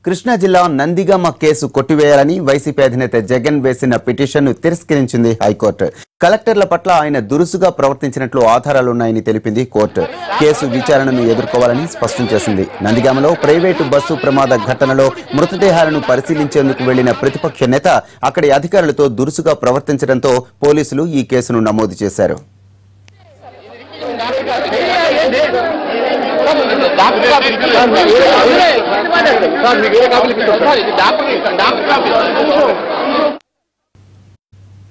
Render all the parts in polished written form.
కృష్ణా జిల్లా Nandigama case కొట్టివేయాలని YCP అధినేత జగన్ వేసిన పిటిషన్ను తిరస్కరించింది హైకోర్టు. కలెక్టర్ల పట్ల ఆయన దురుసుగా ప్రవర్తించినట్లు ఆధారాలున్నాయని తెలిపింది కోర్టు. కేసు విచారణను ఎదుర్కోవాలని స్పష్టం చేసింది. నందిగామలో ప్రైవేటు బస్సు ప్రమాద ఘటనలో మృతదేహాలను పరిశీలించేందుకు వెళ్లిన ప్రతిపక్ష నేత అక్కడి అధికారులతో దురుసుగా ప్రవర్తించడంతో పోలీసులు ఈ కేసును నమోదు చేశారు.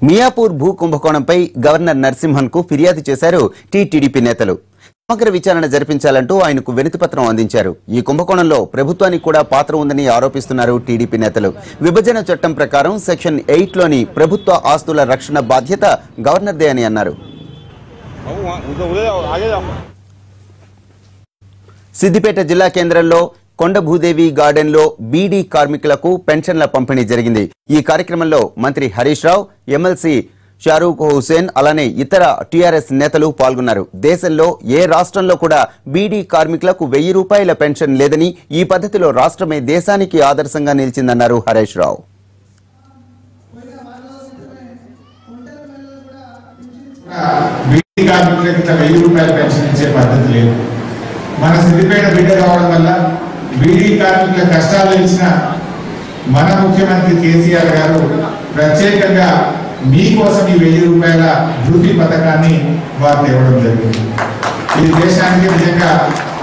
మియాపూర్ భూ కుంభకోణంపై గవర్నర్ నరసింహన్ కు ఫిర్యాదు చేశారు టీడీపీ నేతలు. సమగ్ర విచారణ జరిపించాలంటూ ఆయనకు వినతిపత్రం అందించారు. ఈ కుంభకోణంలో ప్రభుత్వానికి కూడా పాత్ర ఉందని ఆరోపిస్తున్నారు టీడీపీ నేతలు. విభజన చట్టం ప్రకారం సెక్షన్ 8లోని ప్రభుత్వ ఆస్తుల రక్షణ బాధ్యత గవర్నర్దే అని అన్నారు. సిద్దిపేట జిల్లా కేంద్రంలో కొండ భూదేవి గార్డెన్ లో బీడీ కార్మికులకు పెన్షన్ల పంపిణీ జరిగింది. ఈ కార్యక్రమంలో మంత్రి హరీష్ రావు, ఎమ్మెల్సీ షారూక్ హుసేన్ అలానే ఇతర టీఆర్ఎస్ నేతలు పాల్గొన్నారు. దేశంలో ఏ రాష్ట్రంలో కూడా బీడీ కార్మికులకు 1000 రూపాయల పెన్షన్ లేదని, ఈ పద్ధతిలో రాష్ట్రమే దేశానికి ఆదర్శంగా నిలిచిందన్నారు హరీష్ రావు. మన సిద్దిపేట బిడ్డ కావడం వల్ల బీడీ కార్మికుల కష్టాలు తెలిసిన మన ముఖ్యమంత్రి కేసీఆర్ గారు ప్రత్యేకంగా మీకోసం ఈ 1000 రూపాయల భృతి పథకాన్ని వారు తేవడం జరిగింది. ఇది దేశానికి నిజంగా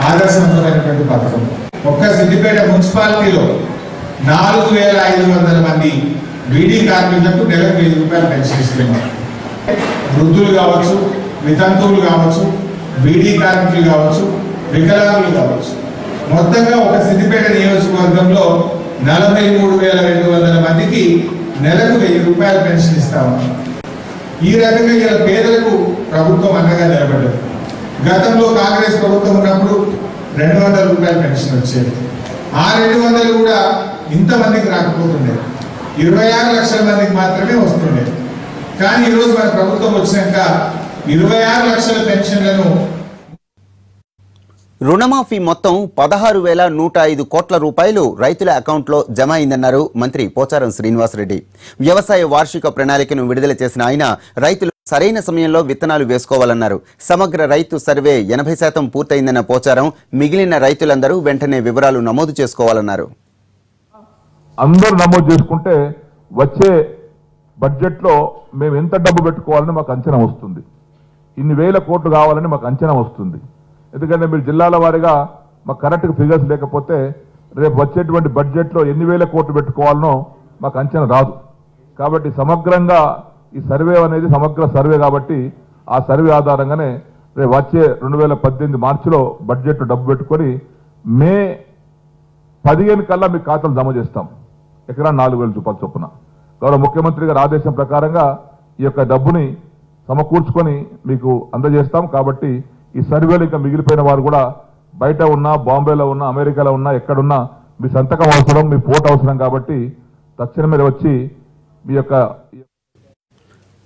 ఆదర్శవంతమైనటువంటి పథకం. ఒక్క సిద్దిపేట మున్సిపాలిటీలో 4500 మంది బీడీ కార్మికులకు నెలకు 1000 రూపాయలు పెన్షన్ ఇస్తున్నారు. వృద్ధులు కావచ్చు, వితంతువులు కావచ్చు, బీడీ కార్మికులు కావచ్చు, వికలాంగులు కావచ్చు, మొత్తంగా ఒక సిద్దిపేట నియోజకవర్గంలో 43,200 మందికి నెలకు 1000 రూపాయల పెన్షన్ ఇస్తా ఉన్నాం. ఈ రకంగా ఇలా పేదలకు ప్రభుత్వం అండగా నిలబడ్డది. గతంలో కాంగ్రెస్ ప్రభుత్వం ఉన్నప్పుడు 200 రూపాయల పెన్షన్ వచ్చేది. ఆ 200 కూడా ఇంతమందికి రాకపోతుండే, 26 లక్షల మందికి మాత్రమే వస్తుండే. కానీ ఈరోజు మన ప్రభుత్వం వచ్చినాక 26 లక్షల పెన్షన్లను రుణమాఫీ మొత్తం 16,105 కోట్ల రూపాయలు రైతుల అకౌంట్లో జమ అయిందన్నారు మంత్రి పోచారం శ్రీనివాసరెడ్డి. వ్యవసాయ వార్షిక ప్రణాళికను విడుదల చేసిన ఆయన రైతులు సరైన సమయంలో విత్తనాలు వేసుకోవాలన్నారు. సమగ్ర రైతు సర్వే 80% పూర్తయిందన్న పోచారం మిగిలిన రైతులందరూ వెంటనే వివరాలు నమోదు చేసుకోవాలన్నారు. అందరూ నమోదు చేసుకుంటే వచ్చే బడ్జెట్లో మేము ఎంత డబ్బు పెట్టుకోవాలని మాకు అంచనా వస్తుంది. ఇన్ని వేల కోట్లు కావాలని మాకు అంచనా వస్తుంది. ఎందుకంటే మీరు జిల్లాల వారీగా మాకు కరెక్ట్గా ఫిగర్స్ లేకపోతే రేపు వచ్చేటువంటి బడ్జెట్లో ఎన్ని వేల కోట్లు పెట్టుకోవాలనో మాకు అంచనా రాదు. కాబట్టి సమగ్రంగా ఈ సర్వే అనేది సమగ్ర సర్వే కాబట్టి ఆ సర్వే ఆధారంగానే రేపు వచ్చే 2018 మార్చిలో బడ్జెట్ డబ్బు పెట్టుకొని మే 15 కల్లా మీ ఖాతాలు జమ చేస్తాం. ఎకరా 4,000 రూపాయల చొప్పున గౌరవ ముఖ్యమంత్రి గారి ఆదేశం ప్రకారంగా ఈ యొక్క డబ్బుని సమకూర్చుకొని మీకు అందజేస్తాం. కాబట్టి ఈ సర్వేలు ఇంకా మిగిలిపోయిన వారు కూడా బయట ఉన్నా, బాంబేలో ఉన్నా, అమెరికాలో ఉన్నా, ఎక్కడున్నా మీ సంతకం అవసరం, మీ ఫోటో అవసరం. కాబట్టి తక్షణమే వచ్చి మీ యొక్క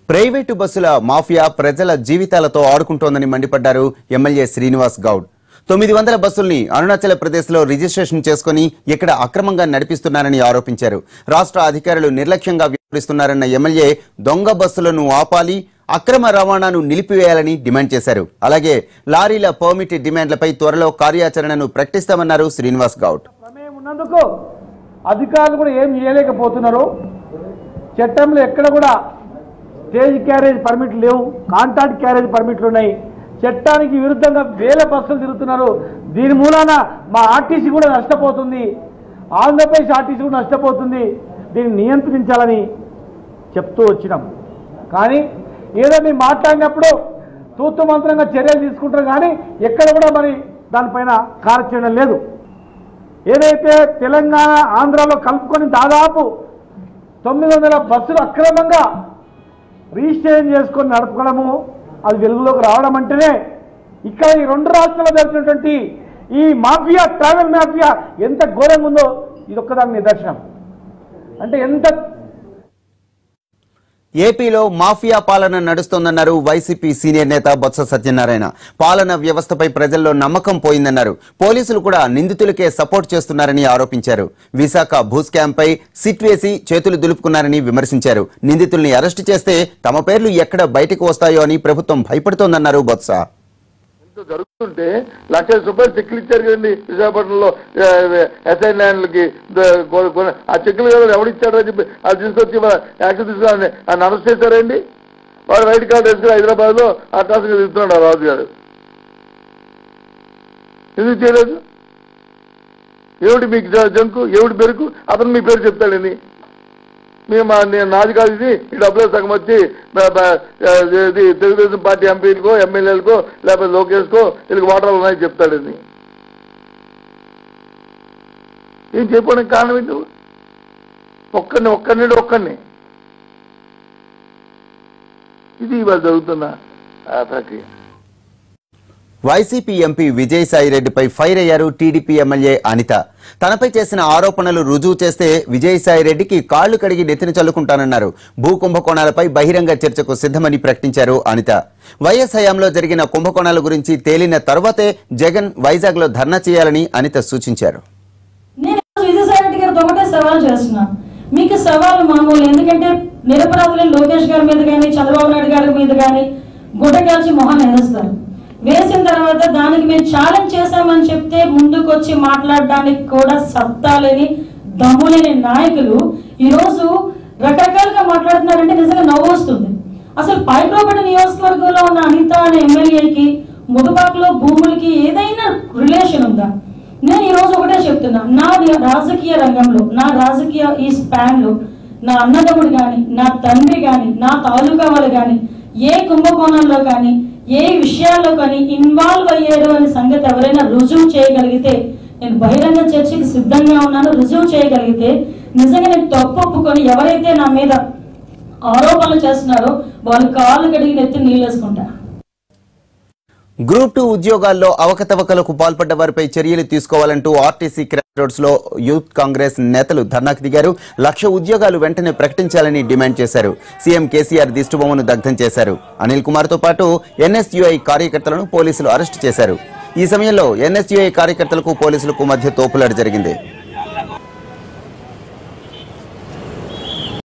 ప్రైవేటు బస్సుల మాఫియా ప్రజల జీవితాలతో ఆడుకుంటోందని మండిపడ్డారు ఎమ్మెల్యే శ్రీనివాస్ గౌడ్. 900 బస్సుల్ని అరుణాచల్ ప్రదేశ్లో రిజిస్ట్రేషన్ చేసుకుని ఇక్కడ అక్రమంగా నడిపిస్తున్నారని ఆరోపించారు. రాష్ట్ర అధికారులు నిర్లక్ష్యంగా వ్యవహరిస్తున్నారన్న ఎమ్మెల్యే దొంగ బస్సులను ఆపాలి, అక్రమ రవాణాను నిలిపివేయాలని డిమాండ్ చేశారు. అలాగే లారీల పర్మిట్ డిమాండ్లపై త్వరలో కార్యాచరణను ప్రకటిస్తామన్నారు శ్రీనివాస్ గౌడ్. ఉన్నందుకు అధికారులు కూడా ఏం చేయలేకపోతున్నారు. చట్టంలో ఎక్కడ కూడా స్టేజ్ క్యారేజ్ పర్మిట్లు లేవు, కాంట్రాక్ట్ క్యారేజ్ పర్మిట్లు ఉన్నాయి. చట్టానికి విరుద్ధంగా వేల బస్సులు తిరుగుతున్నారు. దీని మూలాన మా ఆర్టీసీ కూడా నష్టపోతుంది, ఆంధ్రప్రదేశ్ ఆర్టీసీ కూడా నష్టపోతుంది. దీన్ని నియంత్రించాలని చెప్తూ వచ్చినాం. కానీ ఏదో మేము మాట్లాడినప్పుడు తూతు మంత్రంగా చర్యలు తీసుకుంటారు, కానీ ఎక్కడ కూడా మరి దానిపైన కార్యాచరణ లేదు. ఏదైతే తెలంగాణ ఆంధ్రాలో కలుపుకొని దాదాపు 900 బస్సులు అక్రమంగా రిజిస్ట్రేషన్ చేసుకొని నడుపుకోవడము, అది వెలుగులోకి రావడం అంటేనే ఇక్కడ ఈ 2 రాష్ట్రాల్లో జరిగినటువంటి ఈ మాఫియా, ట్రావెల్ మాఫియా ఎంత ఘోరంగా ఉందో ఇది ఒక్కదాని నిదర్శనం. అంటే ఎంత ఏపీలో మాఫియా పాలన నడుస్తోందన్నారు వైసీపీ సీనియర్ నేత బొత్స సత్యనారాయణ. పాలన వ్యవస్థపై ప్రజల్లో నమ్మకం పోయిందన్నారు. పోలీసులు కూడా నిందితులకే సపోర్ట్ చేస్తున్నారని ఆరోపించారు. విశాఖ భూ స్కామ్పై సిట్ వేసి చేతులు దులుపుకున్నారని విమర్శించారు. నిందితుల్ని అరెస్టు చేస్తే తమ పేర్లు ఎక్కడ బయటకు వస్తాయో అని ప్రభుత్వం భయపడుతోందన్నారు బొత్స. జరుగుతుంటే లక్షల రూపాయలు చెక్కులు ఇచ్చారు కదండి విశాఖపట్నంలో ఎస్ఐన్ ల్యాండ్లకి. ఆ చెక్కులు కదా ఎవడిచ్చాడో చెప్పి అది తీసుకొచ్చి యాక్షన్ తీసుకోవాలని ఆయన అరెస్ట్ చేశారండి. వాడు వైట్ కార్డు వేసుకుని హైదరాబాద్ లో అట్రాసంగా తిరుగుతున్నాడు ఆ రాజు గారు. ఎందుకు చేయలేదు? ఏమిటి మీకు జంకు, ఏమిటి పెరుకు? అతను మీ పేరు చెప్తాడండి. నేను నాది కాదు ఇది, ఈ డబ్బులో సగం వచ్చి తెలుగుదేశం పార్టీ ఎంపీలకో ఎమ్మెల్యేలకో లేకపోతే లోకేష్కో వీళ్ళకి వాటర్లు ఉన్నాయని చెప్తాడని. ఏం చెప్పడానికి కారణం ఏంటి? ఒక్కడిని ఇది ఇవాళ జరుగుతున్న ప్రక్రియ. వైసీపీ ఎంపీ విజయసాయిరెడ్డిపై ఫైర్ అయ్యారు టీడీపీ ఎమ్మెల్యే అనిత. తనపై చేసిన ఆరోపణలు రుజువు చేస్తే విజయసాయిరెడ్డికి కాళ్లు కడిగి నెత్తిన చల్లుకుంటానన్నారు. భూ కుంభకోణాలపై బహిరంగ చర్చకు సిద్ధమని ప్రకటించారు అనిత. వైఎస్ హయాంలో జరిగిన కుంభకోణాల గురించి తేలిన తర్వాతే జగన్ వైజాగ్ లో ధర్నా చేయాలని అనిత సూచించారు. మీకు సవాలు మామూలు, ఎందుకంటే నిరపరాధులైన లోకేష్ గారి మీద కానీ చంద్రబాబు నాయుడు గారి మీద కానీ గుడ్డకాల్చి మొహం వేస్తారు. వేసిన తర్వాత దానికి మేము ఛాలెంజ్ చేశామని చెప్తే ముందుకు వచ్చి మాట్లాడడానికి కూడా సత్తా లేని దమ్ము లేని నాయకులు ఈరోజు రకరకాలుగా మాట్లాడుతున్నారంటే నిజంగా నవ్వు వస్తుంది. అసలు పైప్రోపేట నియోజకవర్గంలో ఉన్న అనిత అనే ఎమ్మెల్యేకి ముదుబాకులో భూములకి ఏదైనా రిలేషన్ ఉందా? నేను ఈరోజు ఒకటే చెప్తున్నా, నా రాజకీయ రంగంలో, నా రాజకీయ ఈ స్పాన్ లో నా అన్నదమ్ముడు కానీ, నా తండ్రి కానీ, నా తాలూకా వాళ్ళు కానీ ఏ కుంభకోణంలో కానీ ఏ విషయాల్లో కానీ ఇన్వాల్వ్ అయ్యారు అనే సంగతి ఎవరైనా రుజువు చేయగలిగితే నేను బహిరంగ చర్చకి సిద్ధంగా ఉన్నాను. రుజువు చేయగలిగితే నిజంగా నేను తప్పు ఒప్పుకొని ఎవరైతే నా మీద ఆరోపణలు చేస్తున్నారో వాళ్ళు కాళ్ళు కడిగి నెత్తి నీళ్ళేసుకుంటా. గ్రూప్ 2 ఉద్యోగాల్లో అవకతవకలకు పాల్పడ్డ వారిపై చర్యలు తీసుకోవాలంటూ ఆర్టీసీ క్రాస్ రోడ్స్ లో యూత్ కాంగ్రెస్ నేతలు ధర్నాకు దిగారు. 1,00,000 ఉద్యోగాలు వెంటనే ప్రకటించాలని డిమాండ్ చేశారు. సీఎం కేసీఆర్ దిష్టిబొమ్మను దగ్ధం చేశారు. అనిల్ కుమార్ తో పాటు ఎన్ఎస్యుఐ కార్యకర్తలను పోలీసులు అరెస్టు చేశారు. ఈ సమయంలో ఎన్ఎస్యుఐ కార్యకర్తలకు పోలీసులకు మధ్య తోపులాట జరిగింది.